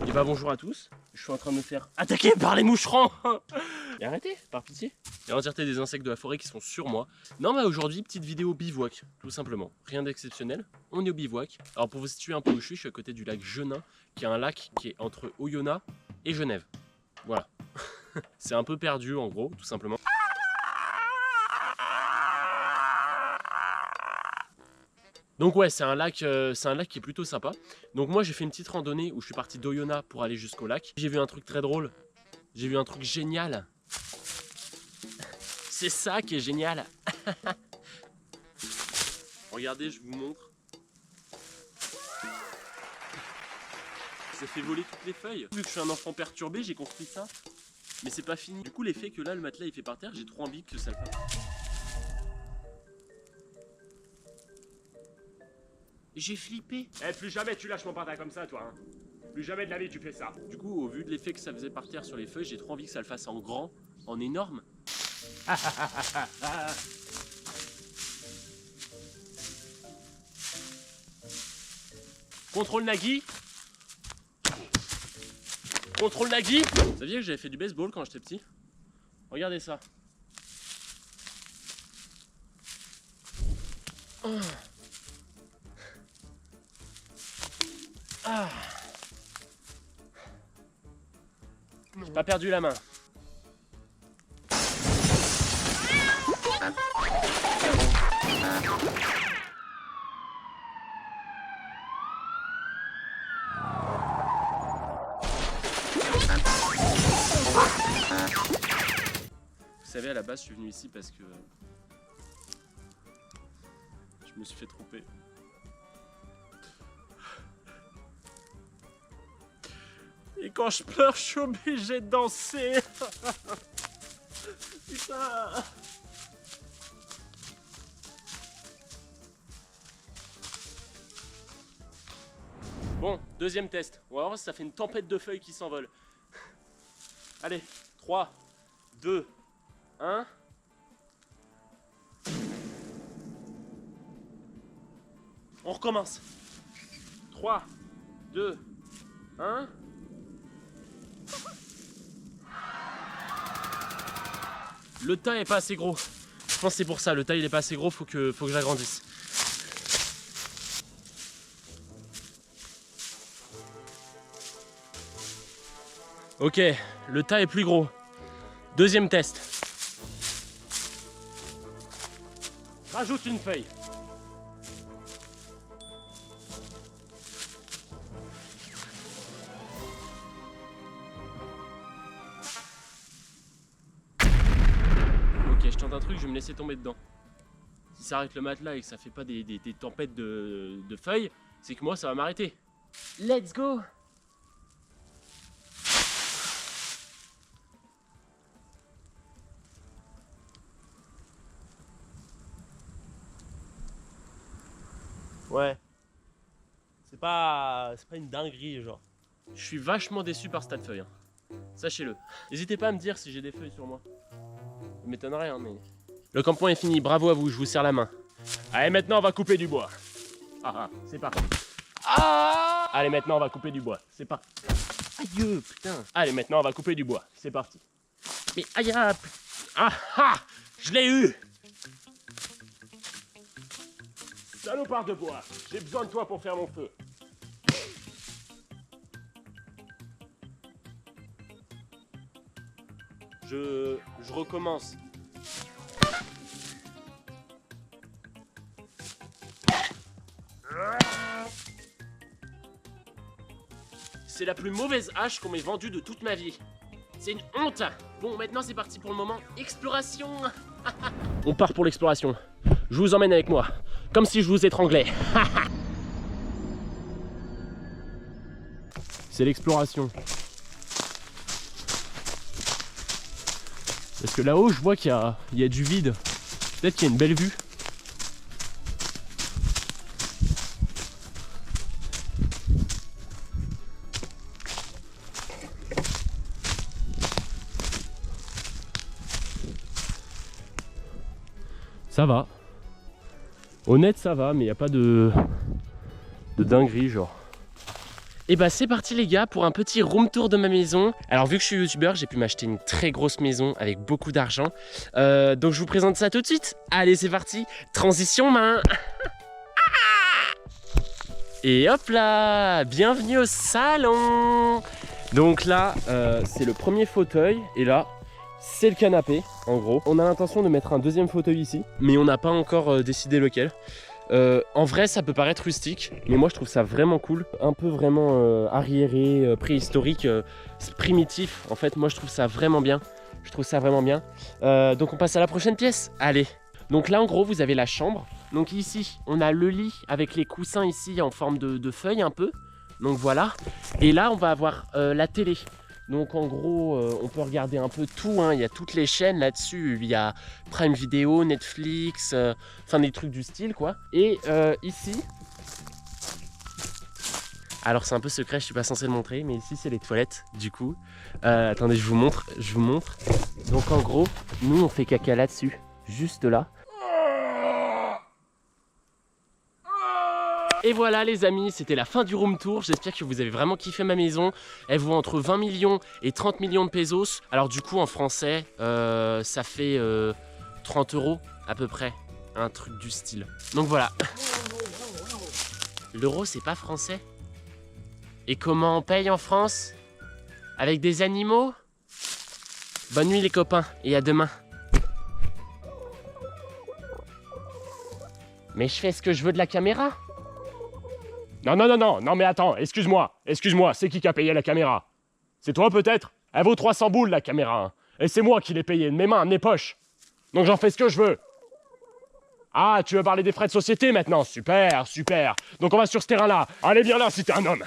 Et bah bonjour à tous, je suis en train de me faire attaquer par les moucherons. Et arrêtez, par pitié. Il y a l'entièreté des insectes de la forêt qui sont sur moi. Non mais aujourd'hui, petite vidéo bivouac, tout simplement. Rien d'exceptionnel, on est au bivouac. Alors pour vous situer un peu où je suis à côté du lac Genin, qui est un lac qui est entre Oyonnax et Genève. Voilà. C'est un peu perdu en gros, tout simplement. Donc ouais, c'est un lac qui est plutôt sympa. Donc moi j'ai fait une petite randonnée où je suis parti d'Oyonnax pour aller jusqu'au lac. J'ai vu un truc très drôle, j'ai vu un truc génial. C'est ça qui est génial. Regardez, je vous montre. Ça fait voler toutes les feuilles. Vu que je suis un enfant perturbé, j'ai construit ça. Mais c'est pas fini. Du coup l'effet que là le matelas il fait par terre, j'ai trop envie que ça le fasse. J'ai flippé. Eh, plus jamais tu lâches mon patin comme ça, toi. Hein. Plus jamais de la vie tu fais ça. Du coup, au vu de l'effet que ça faisait par terre sur les feuilles, j'ai trop envie que ça le fasse en grand, en énorme. Contrôle Nagui. Contrôle Nagui. Vous saviez que j'avais fait du baseball quand j'étais petit? Regardez ça. Ah. J'ai pas perdu la main. Vous savez, à la base, je suis venu ici parce que je me suis fait tromper. Et quand je pleure, je suis obligé de danser. Putain. Bon, deuxième test. On va voir si ça fait une tempête de feuilles qui s'envolent. Allez, 3, 2, 1. On recommence. 3, 2, 1. Le tas est pas assez gros. Je pense que c'est pour ça, le tas il est pas assez gros, faut que j'agrandisse. Ok, le tas est plus gros. Deuxième test. Rajoute une feuille. Je tente un truc, je vais me laisser tomber dedans. Si ça arrête le matelas et que ça fait pas des tempêtes de feuilles, c'est que moi ça va m'arrêter. Let's go! Ouais. C'est pas une dinguerie genre. Je suis vachement déçu par ce tas de feuilles. Hein. Sachez-le. N'hésitez pas à me dire si j'ai des feuilles sur moi. Ça m'étonnerait, hein, mais... Le campement est fini, bravo à vous, je vous serre la main. Allez, maintenant on va couper du bois. Ah, c'est parti. Ah, allez, maintenant on va couper du bois, c'est parti. Aïe, putain. Allez, maintenant on va couper du bois, c'est parti. Mais aïe, ah, je l'ai eu. Salopard de bois, j'ai besoin de toi pour faire mon feu. Je recommence. C'est la plus mauvaise hache qu'on m'ait vendue de toute ma vie. C'est une honte. Bon, maintenant c'est parti pour le moment exploration. On part pour l'exploration. Je vous emmène avec moi, comme si je vous étranglais. C'est l'exploration. Parce que là-haut, je vois qu'il y a du vide. Peut-être qu'il y a une belle vue. Ça va. Honnête, ça va, mais il n'y a pas de dinguerie, genre. Et bah c'est parti les gars pour un petit room tour de ma maison. Alors vu que je suis youtubeur, j'ai pu m'acheter une très grosse maison avec beaucoup d'argent. Donc je vous présente ça tout de suite. Allez c'est parti, transition main. Et hop là, bienvenue au salon. Donc là, c'est le premier fauteuil et là, c'est le canapé en gros. On a l'intention de mettre un deuxième fauteuil ici, mais on n'a pas encore décidé lequel. En vrai ça peut paraître rustique, mais moi je trouve ça vraiment cool. Un peu vraiment arriéré, préhistorique, primitif. En fait moi je trouve ça vraiment bien. Donc on passe à la prochaine pièce. Allez. Donc là en gros vous avez la chambre. Donc ici on a le lit avec les coussins ici en forme de feuilles un peu. Donc voilà. Et là on va avoir la télé. Donc en gros on peut regarder un peu tout, hein. Il y a toutes les chaînes là-dessus, il y a Prime Video, Netflix, enfin des trucs du style quoi. Et ici, alors c'est un peu secret, je suis pas censé le montrer, mais ici c'est les toilettes du coup. Attendez je vous montre. Donc en gros, nous on fait caca là-dessus, juste là. Et voilà les amis, c'était la fin du room tour. J'espère que vous avez vraiment kiffé ma maison. Elle vaut entre 20 millions et 30 millions de pesos. Alors du coup en français, ça fait 30 € à peu près. Un truc du style. Donc voilà. L'euro c'est pas français? Et comment on paye en France? Avec des animaux? Bonne nuit les copains et à demain. Mais je fais ce que je veux de la caméra. Non, mais attends, excuse-moi, c'est qui a payé la caméra? C'est toi peut-être? Elle vaut 300 boules la caméra, hein. Et c'est moi qui l'ai payée, de mes mains, de mes poches. Donc j'en fais ce que je veux. Ah, tu veux parler des frais de société maintenant? Super. Donc on va sur ce terrain-là. Allez, viens là si t'es un homme.